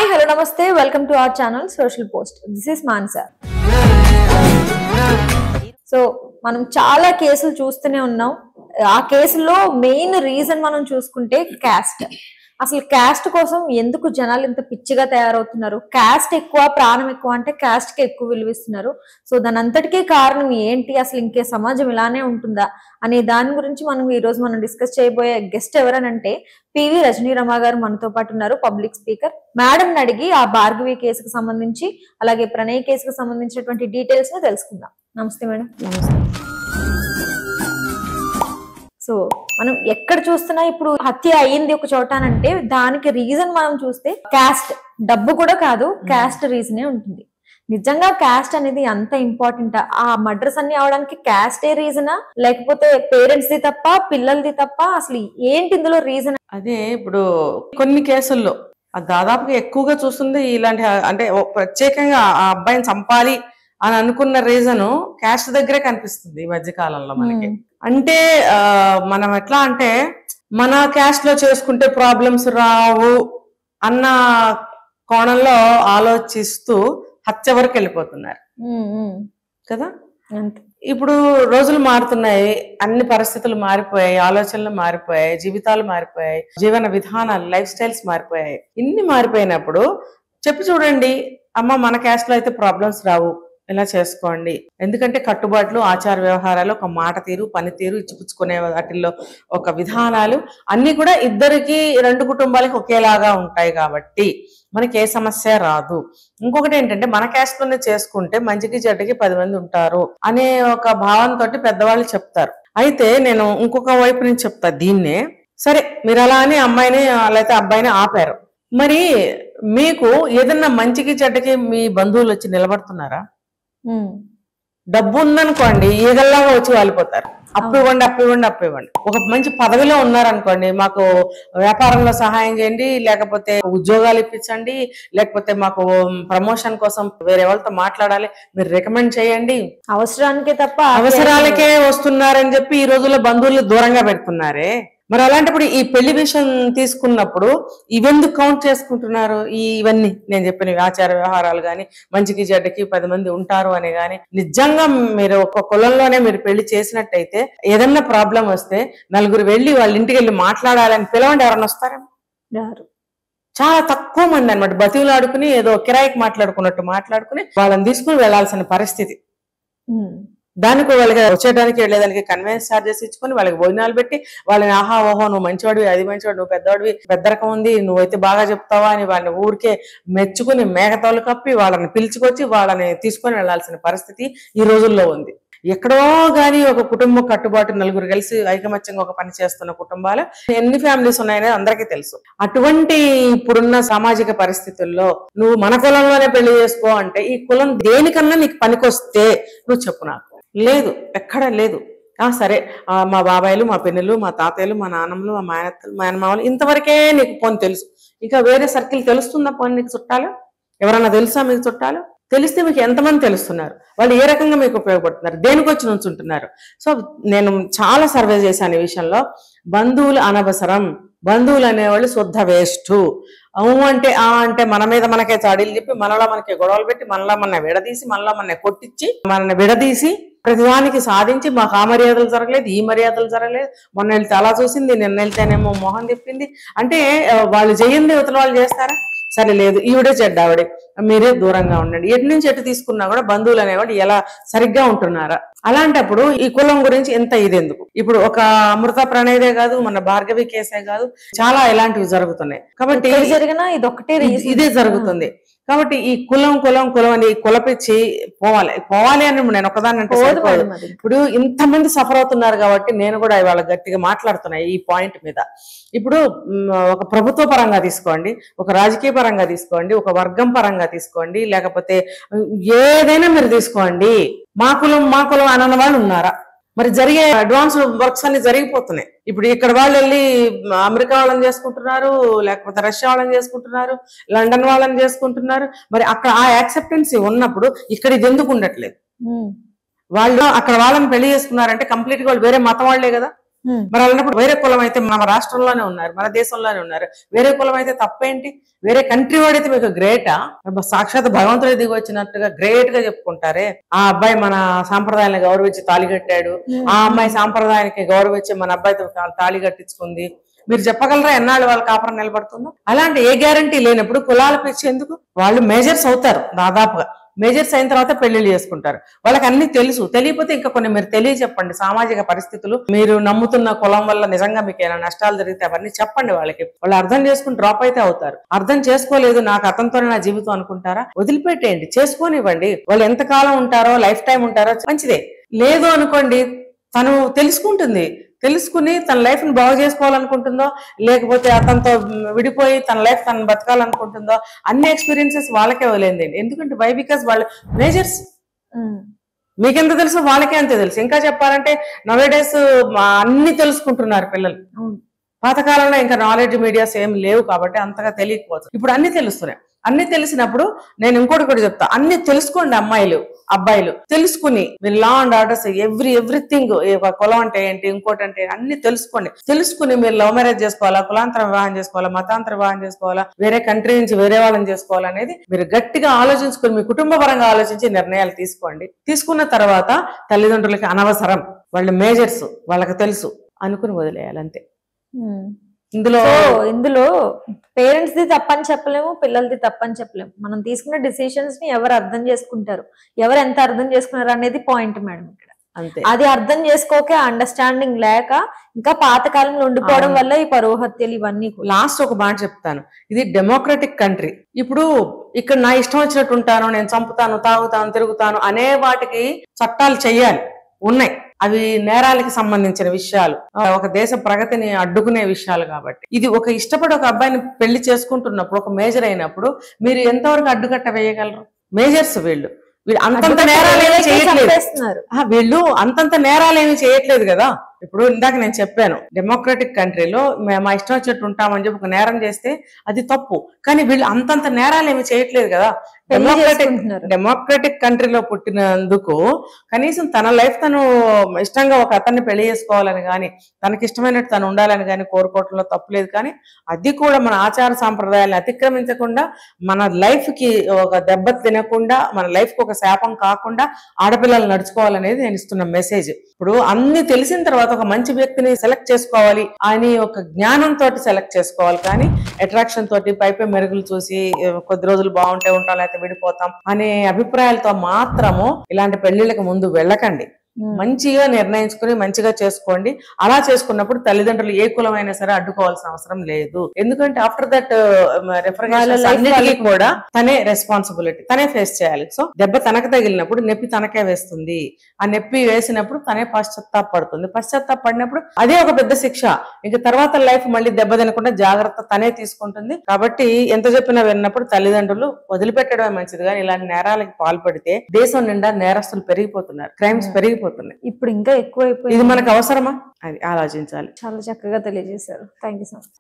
Hi, hello, namaste. Welcome to our channel Social Post. This is Mansa. So మనం చాలా కేసులు చూస్తూనే ఉన్నాం. ఆ కేసులో మెయిన్ రీజన్ మనం చూసుకుంటే క్యాస్ట్. అసలు క్యాస్ట్ కోసం ఎందుకు జనాలు ఇంత పిచ్చిగా తయారవుతున్నారు? క్యాస్ట్ ఎక్కువ, ప్రాణం ఎక్కువ అంటే క్యాస్ట్ కి ఎక్కువ విలువిస్తున్నారు. సో దాని అంతటికీ కారణం ఏంటి? అసలు ఇంకే సమాజం ఇలానే ఉంటుందా అనే దాని గురించి ఈ రోజు మనం డిస్కస్ చేయబోయే గెస్ట్ ఎవరనంటే పివి రజనీరమ గారు మనతో పాటు ఉన్నారు, పబ్లిక్ స్పీకర్. మేడం అడిగి ఆ భార్గవి కేసుకు సంబంధించి అలాగే ప్రణయ్ కేసుకు సంబంధించినటువంటి డీటెయిల్స్ ని తెలుసుకుందాం. నమస్తే మేడం. నమస్తే. సో మనం ఎక్కడ చూస్తున్నా ఇప్పుడు హత్య అయ్యింది ఒక చోటానంటే దానికి రీజన్ మనం చూస్తే క్యాస్ట్, డబ్బు కూడా కాదు, క్యాస్ట్ రీజనే ఉంటుంది. నిజంగా క్యాస్ట్ అనేది అంత ఇంపార్టెంట్? ఆ మర్డర్స్ అన్ని అవడానికి క్యాస్టే రీజనా, లేకపోతే పేరెంట్స్ ది తప్ప, పిల్లలది తప్ప, అసలు ఏంటి ఇందులో రీజన్? అదే ఇప్పుడు కొన్ని కేసుల్లో దాదాపుగా ఎక్కువగా చూస్తుంది ఇలాంటి, అంటే ప్రత్యేకంగా ఆ అబ్బాయిని చంపాలి అని అనుకున్న రీజను క్యాస్ట్ దగ్గరే కనిపిస్తుంది ఈ మధ్య కాలంలో మనకి. అంటే మనం ఎట్లా అంటే మన క్యాస్ట్ లో చేసుకుంటే ప్రాబ్లమ్స్ రావు అన్న కోణంలో ఆలోచిస్తూ హత్య వరకు వెళ్ళిపోతున్నారు కదా. ఇప్పుడు రోజులు మారుతున్నాయి, అన్ని పరిస్థితులు మారిపోయాయి, ఆలోచనలు మారిపోయాయి, జీవితాలు మారిపోయాయి, జీవన విధానాలు, లైఫ్ స్టైల్స్ మారిపోయాయి. ఇన్ని మారిపోయినప్పుడు చెప్పి చూడండి, అమ్మ మన క్యాస్ట్ లో అయితే ప్రాబ్లమ్స్ రావు, ఇలా చేసుకోండి. ఎందుకంటే కట్టుబాట్లు, ఆచార వ్యవహారాలు, ఒక మాట తీరు, పనితీరు, ఇచ్చిపుచ్చుకునే వాటిల్లో ఒక విధానాలు అన్ని కూడా ఇద్దరికి, రెండు కుటుంబాలకి ఒకేలాగా ఉంటాయి కాబట్టి మనకి ఏ సమస్య రాదు. ఇంకొకటి ఏంటంటే మన క్యాస్ట్ లోనే చేసుకుంటే మంచికి చెడ్డకి 10 మంది ఉంటారు అనే ఒక భావంతో పెద్దవాళ్ళు చెప్తారు. అయితే నేను ఇంకొక వైపు నుంచి చెప్తా దీన్నే. సరే, మీరు అలా అని అమ్మాయిని లేకపోతే అబ్బాయిని ఆపారు, మరి మీకు ఏదన్నా మంచికి చెడ్డకి మీ బంధువులు వచ్చి నిలబడుతున్నారా? డబ్బు ఉందనుకోండి, ఈగల్లాగా వచ్చి వాలిపోతారు. అప్పు ఇవ్వండి, అప్పు ఇవ్వండి, అప్పు ఇవ్వండి. ఒక మంచి పదవిలో ఉన్నారనుకోండి, మాకు వ్యాపారంలో సహాయం చేయండి, లేకపోతే ఉద్యోగాలు ఇప్పించండి, లేకపోతే మాకు ప్రమోషన్ కోసం వేరే వాళ్ళతో మాట్లాడాలి, మీరు రికమెండ్ చేయండి. అవసరానికే తప్ప అవసరాలకే వస్తున్నారని చెప్పి ఈ రోజుల్లో బంధువులు దూరంగా పెడుతున్నారే. మరి అలాంటప్పుడు ఈ పెళ్లి విషయం తీసుకున్నప్పుడు ఇవెందుకు కౌంట్ చేసుకుంటున్నారు? ఇవన్నీ నేను చెప్పిన ఆచార వ్యవహారాలు గాని, మంచికి చెడ్డకి 10 మంది ఉంటారు అని గాని, నిజంగా మీరు ఒక కులంలోనే మీరు పెళ్లి చేసినట్టయితే ఏదన్నా ప్రాబ్లం వస్తే నలుగురు వెళ్ళి వాళ్ళ ఇంటికి వెళ్ళి మాట్లాడాలని పిలవండి, ఎవరన్నా వస్తారేమో? చాలా తక్కువ మంది అనమాట. బతివులాడుకుని ఏదో కిరాయికి మాట్లాడుకున్నట్టు మాట్లాడుకుని వాళ్ళని తీసుకుని వెళ్లాల్సిన పరిస్థితి. దానికి వాళ్ళకి వచ్చేయడానికి వెళ్ళేదానికి కన్వెన్స్ ఛార్జెస్ ఇచ్చుకొని వాళ్ళకి భోజనాలు పెట్టి వాళ్ళని ఆహా ఓహో నువ్వు మంచివాడివి, అది మంచివాడు, నువ్వు పెద్దవాడివి, పెద్ద రకం ఉంది, నువ్వైతే బాగా చెప్తావా అని వాళ్ళని ఊరికే మెచ్చుకుని మేకతోలు కప్పి వాళ్ళని పిలుచుకొచ్చి వాళ్ళని తీసుకొని వెళ్లాల్సిన పరిస్థితి ఈ రోజుల్లో ఉంది. ఎక్కడో గాని ఒక కుటుంబం కట్టుబాటు, నలుగురు కలిసి ఐకమత్యంగా ఒక పని చేస్తున్న కుటుంబాలు ఎన్ని ఫ్యామిలీస్ ఉన్నాయనేది అందరికీ తెలుసు. అటువంటి ఇప్పుడున్న సామాజిక పరిస్థితుల్లో నువ్వు మన కులంలోనే పెళ్లి చేసుకో అంటే ఈ కులం దేనికన్నా నీకు పనికొస్తే నువ్వు చెప్పు. నాకు లేదు, ఎక్కడా లేదు. సరే, మా బాబాయిలు, మా పిన్నులు, మా తాతయ్యలు, మా నాన్నమ్మలు, మా మేనత్తలు, మేనమామలు, ఇంతవరకే నీకు పోనీ తెలుసు. ఇంకా వేరే సర్కిల్ తెలుస్తుందా? పోనీ నీకు చుట్టాలు ఎవరన్నా తెలుసా? మీకు చుట్టాలు తెలిస్తే మీకు ఎంతమంది తెలుస్తున్నారు? వాళ్ళు ఏ రకంగా మీకు ఉపయోగపడుతున్నారు? దేనికి వచ్చి నుంచుంటున్నారు? సో నేను చాలా సర్వే చేశాను ఈ విషయంలో. బంధువులు అనవసరం, బంధువులు అనేవాళ్ళు శుద్ధ వేస్ట్. అంటే అంటే మన మీద మనకే చాడీలు చెప్పి, మనలో మనకే గొడవలు పెట్టి, మనలో మన విడదీసి, మనలో మన కొట్టించి, మనల్ని విడదీసి ప్రతిదానికి సాధించి, మాకు ఆ మర్యాదలు జరగలేదు, ఈ మర్యాదలు జరగలేదు, మొన్న వెళ్తే అలా చూసింది, నిన్న వెళ్తేనేమో మొహం తిప్పింది అంటే వాళ్ళు చేయింది ఇవతల వాళ్ళు చేస్తారా? సరే, లేదు ఈవిడే చెడ్డ ఆవిడే, మీరే దూరంగా ఉండండి. ఎటు నుంచి ఎటు తీసుకున్నా కూడా బంధువులు అనేవాడు ఎలా సరిగ్గా ఉంటున్నారా? అలాంటప్పుడు ఈ కులం గురించి ఎంత ఇదెందుకు? ఇప్పుడు ఒక అమృత ప్రణయదే కాదు, మన భార్గవి కేసే కాదు, చాలా ఇలాంటివి జరుగుతున్నాయి. కాబట్టి జరిగినా ఇదే జరుగుతుంది. కాబట్టి ఈ కులం కులం కులం అని కులపిచ్చి పోవాలి అని నేను ఒకదాన్ని అంటే సరిపోదు. ఇప్పుడు ఇంతమంది సఫర్ అవుతున్నారు కాబట్టి నేను కూడా ఇవాళ గట్టిగా మాట్లాడుతున్నాయి ఈ పాయింట్ మీద. ఇప్పుడు ఒక ప్రభుత్వ పరంగా తీసుకోండి, ఒక రాజకీయ పరంగా తీసుకోండి, ఒక వర్గం పరంగా తీసుకోండి, లేకపోతే ఏదైనా మీరు తీసుకోండి, మా కులం అన్న వాళ్ళు ఉన్నారా? మరి జరిగే అడ్వాన్స్ వర్క్స్ అన్ని జరిగిపోతున్నాయి. ఇప్పుడు ఇక్కడ వాళ్ళు వెళ్ళి అమెరికా వాళ్ళని చేసుకుంటున్నారు, లేకపోతే రష్యా వాళ్ళని చేసుకుంటున్నారు, లండన్ వాళ్ళని చేసుకుంటున్నారు. మరి అక్కడ ఆ యాక్సెప్టెన్సీ ఉన్నప్పుడు ఇక్కడ ఇది ఎందుకు ఉండట్లేదు? వాళ్ళు అక్కడ వాళ్ళని పెళ్లి చేసుకున్నారంటే కంప్లీట్ గా వాళ్ళు వేరే మతం వాళ్లే కదా. మరి అలాంటప్పుడు వేరే కులం అయితే మన రాష్ట్రంలోనే ఉన్నారు, మన దేశంలోనే ఉన్నారు, వేరే కులం అయితే తప్పేంటి? వేరే కంట్రీ వాడైతే మీకు గ్రేటా? సాక్షాత్ భగవంతుడి దిగి వచ్చినట్టుగా గ్రేట్ గా చెప్పుకుంటారే. ఆ అబ్బాయి మన సాంప్రదాయాన్ని గౌరవించి తాళి కట్టాడు, ఆ అమ్మాయి సాంప్రదాయానికి గౌరవించి మన అబ్బాయితో తాళి కట్టించుకుంది. మీరు చెప్పగలరా ఎన్నాళ్ళు వాళ్ళ కాపురం నిలబడుతుందో? అలాంటి ఏ గ్యారంటీ లేనప్పుడు కులాల పిచ్చి ఎందుకు? వాళ్ళు మేజర్స్ అవుతారు, దాదాపుగా మేజర్స్ అయిన తర్వాత పెళ్లిళ్ళు చేసుకుంటారు. వాళ్ళకి అన్ని తెలుసు. తెలియకపోతే ఇంకా కొన్ని మీరు తెలియచెప్పండి. సామాజిక పరిస్థితులు, మీరు నమ్ముతున్న కులం వల్ల నిజంగా మీకు ఏమైనా నష్టాలు జరిగితే అవన్నీ చెప్పండి వాళ్ళకి. వాళ్ళు అర్థం చేసుకుని డ్రాప్ అయితే అవుతారు. అర్థం చేసుకోలేదు, నాకు అతనితోనే నా జీవితం అనుకుంటారా, వదిలిపెట్టేయండి, చేసుకోనివ్వండి. వాళ్ళు ఎంతకాలం ఉంటారో, లైఫ్ టైం ఉంటారో మంచిదే. లేదు అనుకోండి, తను తెలుసుకుంటుంది, తెలుసుకుని తన లైఫ్ ని బాగు చేసుకోవాలనుకుంటుందో, లేకపోతే అతనితో విడిపోయి తన లైఫ్ తను బతకాలనుకుంటుందో, అన్ని ఎక్స్పీరియన్సెస్ వాళ్ళకే వదిలేండి. ఎందుకంటే వై? బికాస్ వాళ్ళు మేజర్స్. మీకెంత తెలుసు, వాళ్ళకే అంతే తెలుసు. ఇంకా చెప్పాలంటే నవేడేస్ అన్ని తెలుసుకుంటున్నారు పిల్లలు. పాతకాలంలో ఇంకా నాలెడ్జ్ మీడియాస్ ఏం లేవు కాబట్టి అంతగా తెలియకపోవచ్చు. ఇప్పుడు అన్ని తెలుస్తున్నాయి. అన్ని తెలిసినప్పుడు నేను ఇంకోటి కూడా చెప్తా, అన్ని తెలుసుకోండి అమ్మాయిలు అబ్బాయిలు. తెలుసుకుని మీరు లా అండ్ ఆర్డర్స్ ఎవ్రీథింగ్, కులం అంటే ఏంటి, ఇంకోటి అంటే అన్ని తెలుసుకోండి. తెలుసుకుని మీరు లవ్ మ్యారేజ్ చేసుకోవాలా, కులాంతర వివాహం చేసుకోవాలా, మతాంతర వివాహం చేసుకోవాలా, వేరే కంట్రీ నుంచి వేరే వాళ్ళని చేసుకోవాలనేది మీరు గట్టిగా ఆలోచించుకుని మీ కుటుంబ పరంగా ఆలోచించి నిర్ణయాలు తీసుకోండి. తీసుకున్న తర్వాత తల్లిదండ్రులకి అనవసరం, వాళ్ళు మేజర్స్, వాళ్ళకి తెలుసు అనుకుని వదిలేయాలి అంతే. ఇందులో పేరెంట్స్ ది తప్పని చెప్పలేము, పిల్లలది తప్పని చెప్పలేము. మనం తీసుకున్న డిసిషన్స్ ని ఎవరు అర్థం చేసుకుంటారు, ఎవరు ఎంత అర్థం చేసుకున్నారు అనేది పాయింట్ మేడం ఇక్కడ. అంతే. అది అర్థం చేసుకోకే, అండర్స్టాండింగ్ లేక ఇంకా పాతకాలంలో ఉండిపోవడం వల్ల ఈ పరువు హత్యలు ఇవన్నీ. లాస్ట్ ఒక మాట చెప్తాను, ఇది డెమోక్రటిక్ కంట్రీ. ఇప్పుడు ఇక్కడ నా ఇష్టం వచ్చినట్టు ఉంటాను, నేను చంపుతాను, తాగుతాను, తిరుగుతాను అనే వాటికి చట్టాలు చెయ్యాలి, ఉన్నాయి. అవి నేరాలకి సంబంధించిన విషయాలు, ఒక దేశ ప్రగతిని అడ్డుకునే విషయాలు. కాబట్టి ఇది ఒక ఇష్టపడి ఒక అబ్బాయిని పెళ్లి చేసుకుంటున్నప్పుడు, ఒక మేజర్ అయినప్పుడు మీరు ఎంతవరకు అడ్డుకట్ట వేయగలరు? మేజర్స్ వీళ్ళు అంతంత నేరాలేమీ చేయట్లేదు. వీళ్ళు అంతంత నేరాలేమీ చేయట్లేదు కదా. ఇప్పుడు ఇందాక నేను చెప్పాను, డెమోక్రటిక్ కంట్రీలో మా ఇష్టం వచ్చినట్టు ఉంటామని చెప్పి ఒక నేరం చేస్తే అది తప్పు. కానీ వీళ్ళు అంతంత నేరాలు ఏమి చేయట్లేదు కదా. డెమోక్రటిక్ కంట్రీలో పుట్టినందుకు కనీసం తన లైఫ్ తను ఇష్టంగా ఒక అతన్ని పెళ్లి చేసుకోవాలని కానీ, తనకి ఇష్టమైనట్టు తను ఉండాలని కానీ కోరుకోవటంలో తప్పులేదు. కానీ అది కూడా మన ఆచార సాంప్రదాయాలను అతిక్రమించకుండా, మన లైఫ్ కి ఒక దెబ్బ తినకుండా, మన లైఫ్ కి ఒక శాపం కాకుండా ఆడపిల్లలు నడుచుకోవాలనేది నేను ఇస్తున్న మెసేజ్. ఇప్పుడు అన్ని తెలిసిన తర్వాత ఒక మంచి వ్యక్తిని సెలెక్ట్ చేసుకోవాలి అని ఒక జ్ఞానంతో సెలెక్ట్ చేసుకోవాలి. కానీ అట్రాక్షన్ తోటి పైపై మెరుగులు చూసి కొద్ది రోజులు బాగుంటే ఉంటాం లేకపోతే విడిపోతాం అనే అభిప్రాయాలతో మాత్రము ఇలాంటి పెళ్లిళ్ళకి ముందు వెళ్ళకండి. మంచిగా నిర్ణయించుకుని మంచిగా చేసుకోండి. అలా చేసుకున్నప్పుడు తల్లిదండ్రులు ఏ కులమైనా సరే అడ్డుకోవాల్సిన అవసరం లేదు. ఎందుకంటే ఆఫ్టర్ దట్ అన్నిటికీ కూడా తనే రెస్పాన్సిబిలిటీ, తనే ఫేస్ చేయాలి. సో దెబ్బ తనకు తగిలినప్పుడు నొప్పి తనకే వేస్తుంది. ఆ నొప్పి వేసినప్పుడు తనే పశ్చాత్తాపడుతుంది. పశ్చాత్తాపడినప్పుడు అదే ఒక పెద్ద శిక్ష. ఇంక తర్వాత లైఫ్ మళ్ళీ దెబ్బ తినకుండా జాగ్రత్త తనే తీసుకుంటుంది. కాబట్టి ఎంత చెప్పినా విన్నప్పుడు తల్లిదండ్రులు వదిలిపెట్టడమే మంచిది. కానీ ఇలాంటి నేరాలకి పాల్పడితే దేశం నిండా నేరస్తులు పెరిగిపోతున్నారు, క్రైమ్స్ పెరిగిపోతున్నాయి. ఇప్పుడు ఇంకా ఎక్కువైపోయింది. ఇది మనకు అవసరమా? అది ఆలోచించాలి. చాలా చక్కగా తెలియజేశారు. Thank you so much.